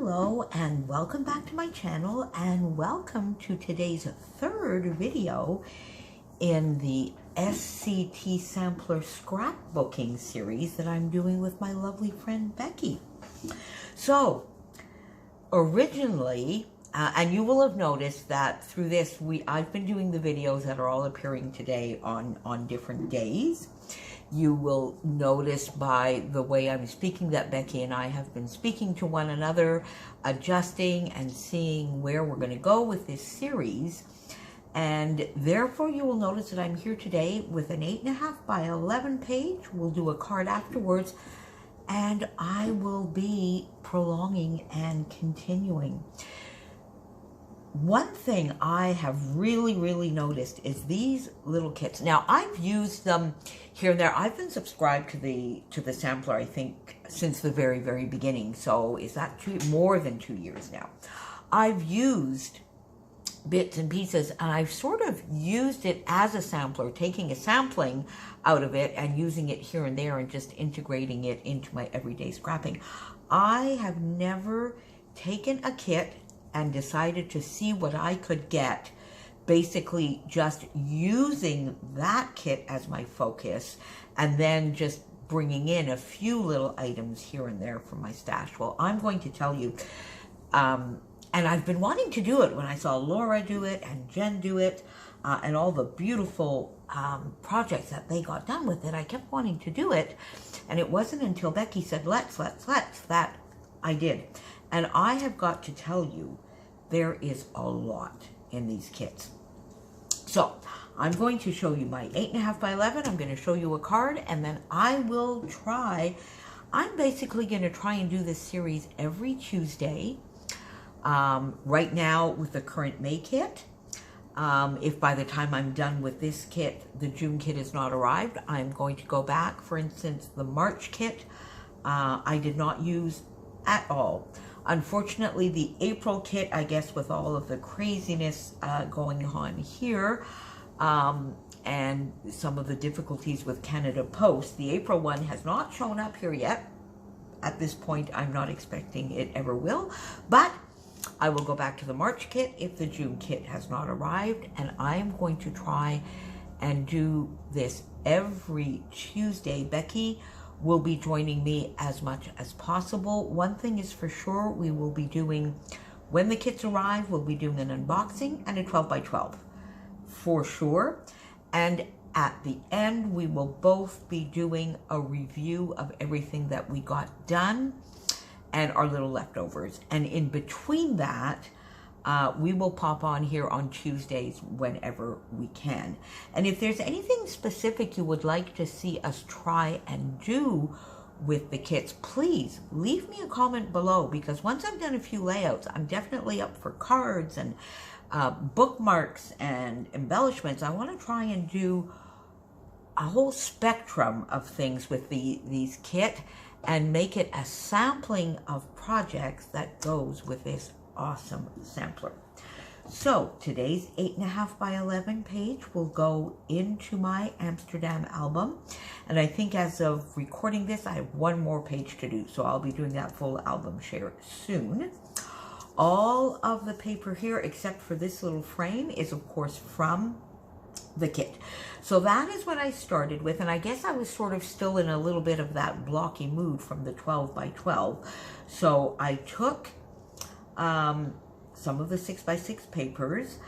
Hello and welcome back to my channel, and welcome to today's third video in the SCT Sampler scrapbooking series that I'm doing with my lovely friend Becky. So originally, and you will have noticed that through this I've been doing the videos that are all appearing today on different days. You will notice by the way I'm speaking that Becky and I have been speaking to one another, adjusting and seeing where we're going to go with this series. And therefore you will notice that I'm here today with an 8.5 by 11 page. We'll do a card afterwards, and I will be prolonging and continuing. One thing I have really noticed is these little kits. Now, I've used them here and there. I've been subscribed to the sampler, I think, since the very beginning. So is that more than 2 years now? I've used bits and pieces, and I've sort of used it as a sampler, taking a sampling out of it and using it here and there and just integrating it into my everyday scrapping. I have never taken a kit and decided to see what I could get, basically just using that kit as my focus and then just bringing in a few little items here and there from my stash. Well, I'm going to tell you, and I've been wanting to do it when I saw Laura do it and Jen do it, and all the beautiful projects that they got done with it. I kept wanting to do it, and it wasn't until Becky said, let's, that I did. And I have got to tell you, there is a lot in these kits. So I'm going to show you my 8.5 by 11. I'm going to show you a card, and then I will try. I'm basically going to try and do this series every Tuesday. Right now with the current May kit. If by the time I'm done with this kit, the June kit has not arrived, I'm going to go back. For instance, the March kit, I did not use at all. Unfortunately, the April kit, I guess with all of the craziness going on here, and some of the difficulties with Canada Post, the April one has not shown up here yet. At this point, I'm not expecting it ever will, but I will go back to the March kit if the June kit has not arrived, and I am going to try and do this every Tuesday. Becky will be joining me as much as possible. One thing is for sure, we will be doing, when the kits arrive, we'll be doing an unboxing and a 12 by 12 for sure. And at the end, we will both be doing a review of everything that we got done and our little leftovers. And in between that, we will pop on here on Tuesdays whenever we can. And if there's anything specific you would like to see us try and do with the kits, please leave me a comment below, because once I've done a few layouts, I'm definitely up for cards and bookmarks and embellishments. I want to try and do a whole spectrum of things with these kit and make it a sampling of projects that goes with this awesome sampler. So today's 8.5 by 11 page will go into my Amsterdam album, and I think as of recording this I have one more page to do, so I'll be doing that full album share soon. All of the paper here except for this little frame is of course from the kit. So that is what I started with, and I guess I was sort of still in a little bit of that blocky mood from the 12 by 12. So I took some of the 6 by 6 papers.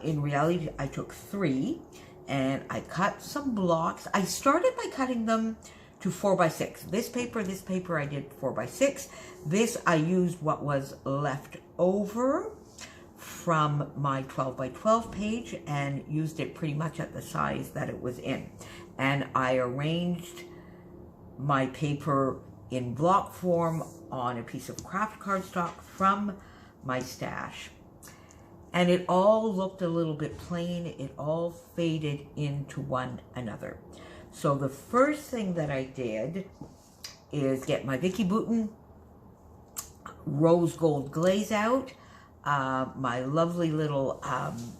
In reality, I took 3, and I cut some blocks. I started by cutting them to 4 by 6. This paper I did 4 by 6. This I used what was left over from my 12 by 12 page and used it pretty much at the size that it was in. And I arranged my paper in block form on a piece of craft cardstock from my stash. And it all looked a little bit plain. It all faded into one another. So the first thing that I did is get my Becky rose gold glaze out. my lovely little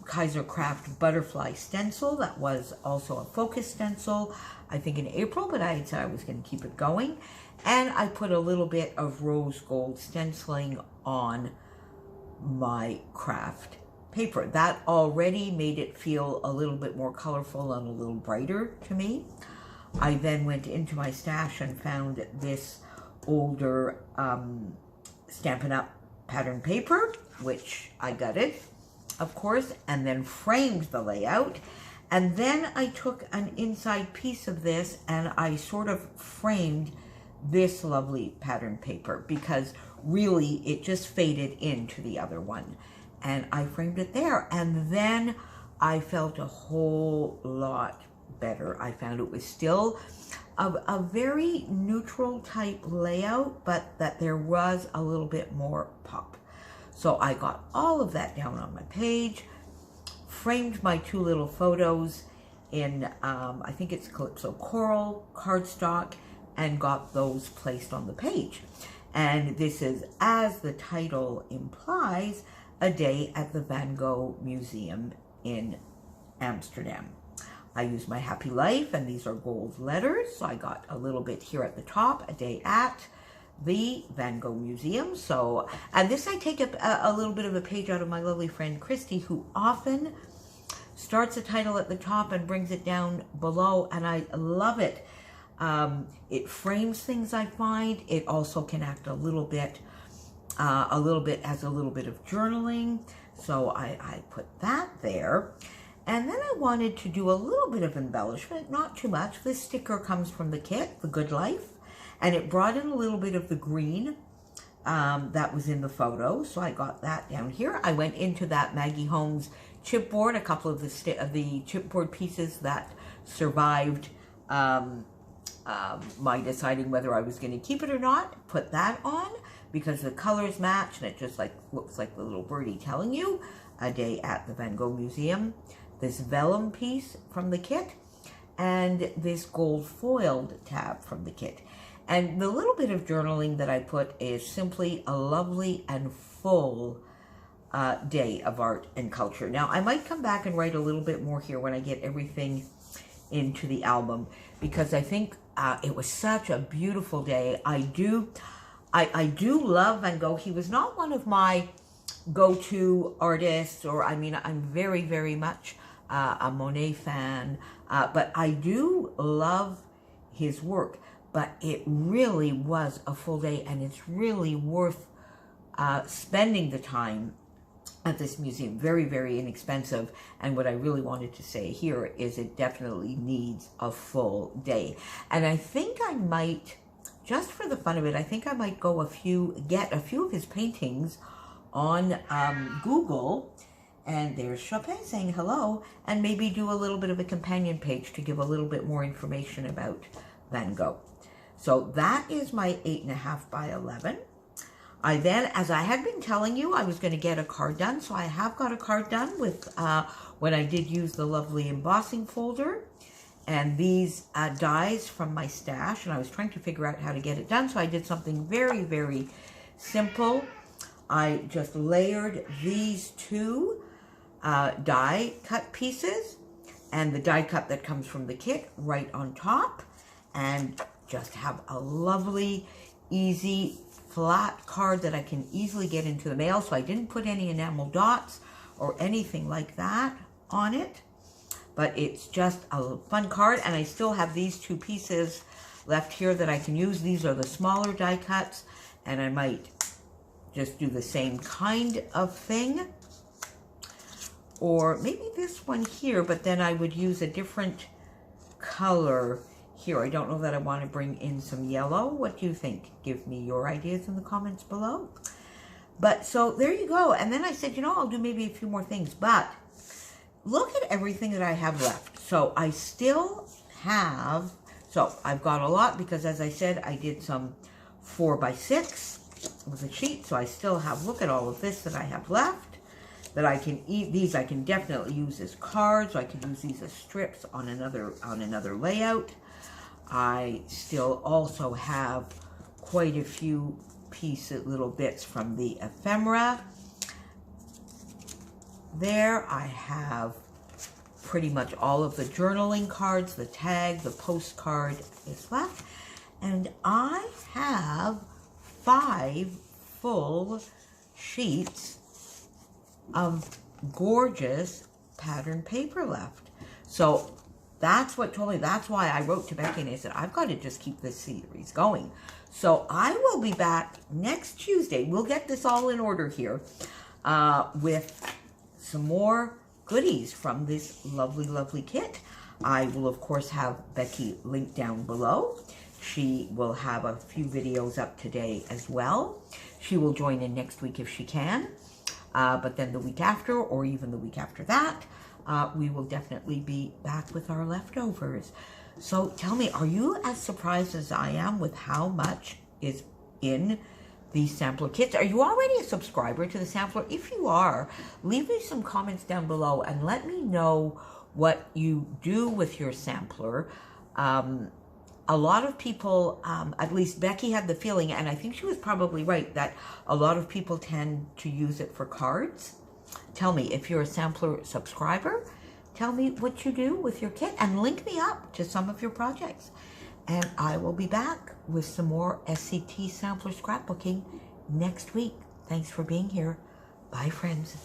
Kaiser Craft butterfly stencil. That was also a focus stencil, I think in April, but I had said I was going to keep it going. And I put a little bit of rose gold stenciling on my craft paper. That already made it feel a little bit more colorful and a little brighter to me. I then went into my stash and found this older Stampin' Up! Pattern paper, which I gutted, of course, and then framed the layout. And then I took an inside piece of this and I sort of framed this lovely pattern paper, because really it just faded into the other one. And I framed it there, and then I felt a whole lot better. I found it was still a very neutral type layout, but that there was a little bit more pop. So I got all of that down on my page, framed my two little photos in, I think it's Calypso Coral cardstock, and got those placed on the page. And this is, as the title implies, a day at the Van Gogh Museum in Amsterdam. I used my happy life, and these are gold letters. So I got a little bit here at the top, a day at the Van Gogh Museum. So, and this I take a little bit of a page out of my lovely friend Christy, who often starts a title at the top and brings it down below, and I love it. It frames things, I find. It also can act a little bit as a little bit of journaling. So I put that there. And then I wanted to do a little bit of embellishment, not too much. This sticker comes from the kit, The Good Life, and it brought in a little bit of the green that was in the photo. So I got that down here. I went into that Maggie Holmes chipboard, a couple of the chipboard pieces that survived my deciding whether I was going to keep it or not. Put that on because the colors match, and it just looks like the little birdie telling you, a day at the Van Gogh Museum. This vellum piece from the kit, and this gold foiled tab from the kit. And the little bit of journaling that I put is simply a lovely and full day of art and culture. Now, I might come back and write a little bit more here when I get everything into the album, because I think it was such a beautiful day. I do love Van Gogh. He was not one of my go-to artists, or I mean, I'm very, very much a Monet fan, but I do love his work. But it really was a full day, and it's really worth spending the time at this museum. Very, very inexpensive. And what I really wanted to say here is it definitely needs a full day. And I think I might, just for the fun of it, I think I might go get a few of his paintings on Google. And there's Chopin saying hello, and maybe do a little bit of a companion page to give a little bit more information about Van Gogh. So that is my 8.5 by 11. I then, as I had been telling you, I was going to get a card done. So I have got a card done with, when I did use the lovely embossing folder and these dies from my stash. And I was trying to figure out how to get it done. So I did something very, very simple. I just layered these two die cut pieces and the die cut that comes from the kit right on top, and just have a lovely, easy, flat card that I can easily get into the mail. So I didn't put any enamel dots or anything like that on it, but it's just a fun card. And I still have these two pieces left here that I can use. These are the smaller die cuts, and I might just do the same kind of thing. Or maybe this one here, but then I would use a different color here. I don't know that I want to bring in some yellow. What do you think? Give me your ideas in the comments below. But so there you go. And then I said, you know, I'll do maybe a few more things, but look at everything that I have left. So I still have, so I've got a lot because, as I said, I did some 4x6 with a sheet. So I still have, look at all of this that I have left that I can eat. These I can definitely use as cards. So I can use these as strips on another layout. I still also have quite a few pieces, little bits from the ephemera. there. I have pretty much all of the journaling cards, the tag, the postcard is left. And I have 5 full sheets of gorgeous pattern paper left. So that's what told me, that's why I wrote to Becky and I said, I've got to just keep this series going. So I will be back next Tuesday. We'll get this all in order here with some more goodies from this lovely, lovely kit. I will, of course, have Becky linked down below. She will have a few videos up today as well. She will join in next week if she can. But then the week after, or even the week after that, we will definitely be back with our leftovers. So tell me, are you as surprised as I am with how much is in these sampler kits? Are you already a subscriber to the sampler? If you are, leave me some comments down below and let me know what you do with your sampler. A lot of people, at least Becky had the feeling, and I think she was probably right, that a lot of people tend to use it for cards. Tell me, if you're a sampler subscriber, tell me what you do with your kit and link me up to some of your projects. And I will be back with some more SCT sampler scrapbooking next week. Thanks for being here. Bye, friends.